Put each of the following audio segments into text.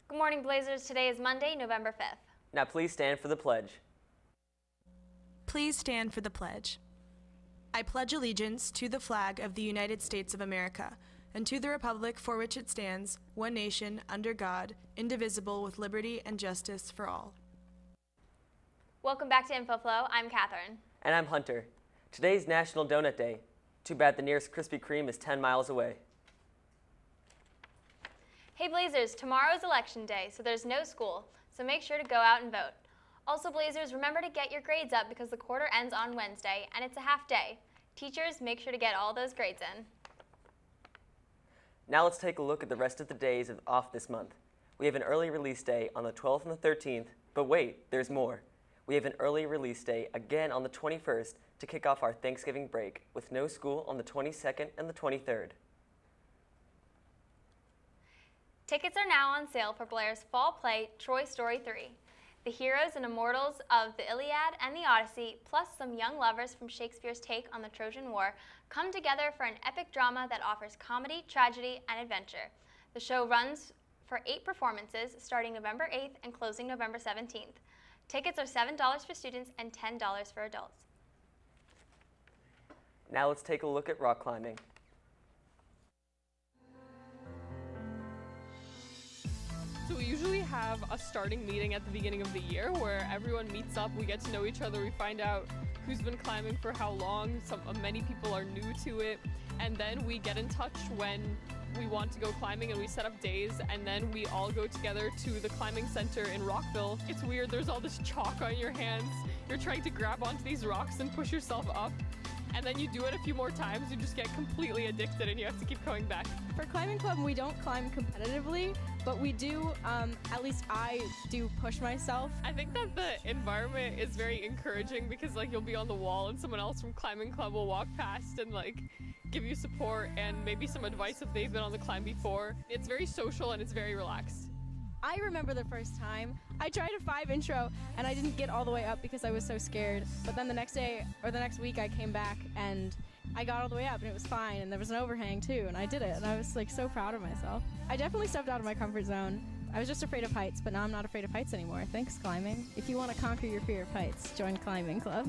Good morning, Blazers. Today is Monday, November 5th. Now please stand for the pledge. Please stand for the pledge. I pledge allegiance to the flag of the United States of America and to the republic for which it stands, one nation, under God, indivisible, with liberty and justice for all. Welcome back to InfoFlow. I'm Catherine. And I'm Hunter. Today's National Donut Day. Too bad the nearest Krispy Kreme is 10 miles away. Hey Blazers, tomorrow is election day, so there's no school, so make sure to go out and vote. Also Blazers, remember to get your grades up because the quarter ends on Wednesday and it's a half day. Teachers, make sure to get all those grades in. Now let's take a look at the rest of the days off this month. We have an early release day on the 12th and the 13th, but wait, there's more. We have an early release day again on the 21st to kick off our Thanksgiving break with no school on the 22nd and the 23rd. Tickets are now on sale for Blair's fall play, Troy Story 3. The heroes and immortals of the Iliad and the Odyssey, plus some young lovers from Shakespeare's take on the Trojan War, come together for an epic drama that offers comedy, tragedy, and adventure. The show runs for 8 performances, starting November 8th and closing November 17th. Tickets are $7 for students and $10 for adults. Now let's take a look at rock climbing. So we usually have a starting meeting at the beginning of the year where everyone meets up, we get to know each other, we find out who's been climbing for how long, many people are new to it, and then we get in touch when we want to go climbing and we set up days, and then we all go together to the climbing center in Rockville. It's weird, there's all this chalk on your hands, you're trying to grab onto these rocks and push yourself up, and then you do it a few more times, you just get completely addicted and you have to keep going back. For climbing club, we don't climb competitively, but we do, at least I do push myself. I think that the environment is very encouraging because like you'll be on the wall and someone else from climbing club will walk past and like give you support and maybe some advice if they've been on the climb before. It's very social and it's very relaxed. I remember the first time I tried a 5 intro and I didn't get all the way up because I was so scared. But then the next day or the next week I came back and I got all the way up and it was fine, and there was an overhang too, and I did it and I was like so proud of myself. I definitely stepped out of my comfort zone. I was just afraid of heights, but now I'm not afraid of heights anymore. Thanks, climbing. If you want to conquer your fear of heights, join climbing club.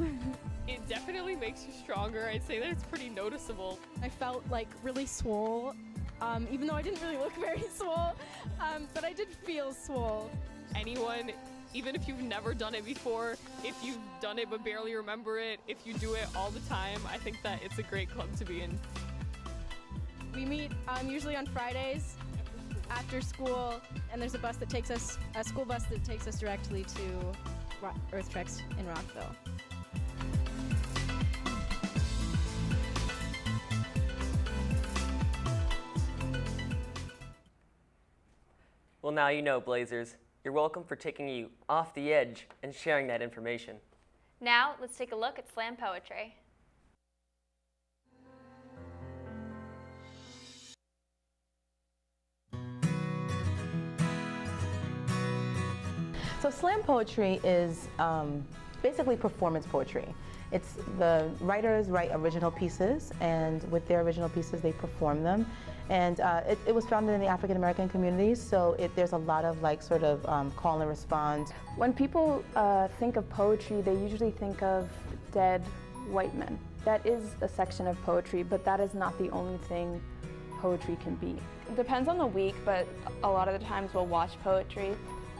It definitely makes you stronger. I'd say that it's pretty noticeable. I felt like really swole. Even though I didn't really look very swole, but I did feel swole. Anyone, even if you've never done it before, if you've done it but barely remember it, if you do it all the time, I think that it's a great club to be in. We meet usually on Fridays after school, and there's a bus that takes us, a school bus that takes us directly to Earth Treks in Rockville. Well, now you know, Blazers. You're welcome for taking you off the edge and sharing that information. Now, let's take a look at slam poetry. So slam poetry is basically performance poetry. It's the writers write original pieces, and with their original pieces they perform them. And it was founded in the African American communities, so there's a lot of like sort of call and response. When people think of poetry, they usually think of dead white men. That is a section of poetry, but that is not the only thing poetry can be. It depends on the week, but a lot of the times we'll watch poetry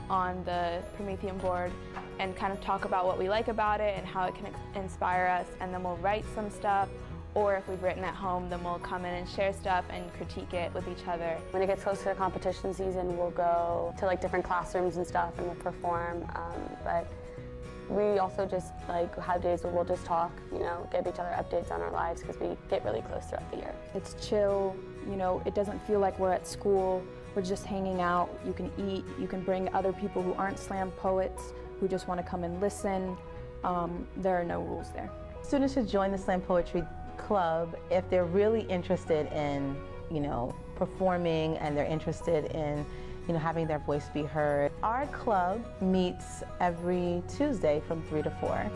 on the Promethean board and kind of talk about what we like about it and how it can inspire us, and then we'll write some stuff, or if we've written at home, then we'll come in and share stuff and critique it with each other. When it gets close to the competition season, we'll go to like different classrooms and stuff and we'll perform, but we also just like have days where we'll just talk, you know, give each other updates on our lives because we get really close throughout the year. It's chill, you know, it doesn't feel like we're at school, we're just hanging out, you can eat, you can bring other people who aren't slam poets, who just want to come and listen. There are no rules there. Students should join the Slam Poetry Club if they're really interested in, you know, performing, and they're interested in, you know, having their voice be heard. Our club meets every Tuesday from 3 to 4.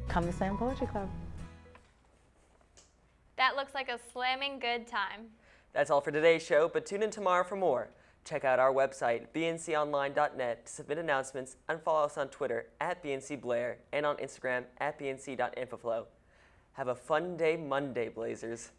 Come to Slam Poetry Club. That looks like a slamming good time. That's all for today's show, but tune in tomorrow for more. Check out our website, bnconline.net, to submit announcements, and follow us on Twitter @BNCBlair and on Instagram @BNC.InfoFlow. Have a fun day Monday, Blazers.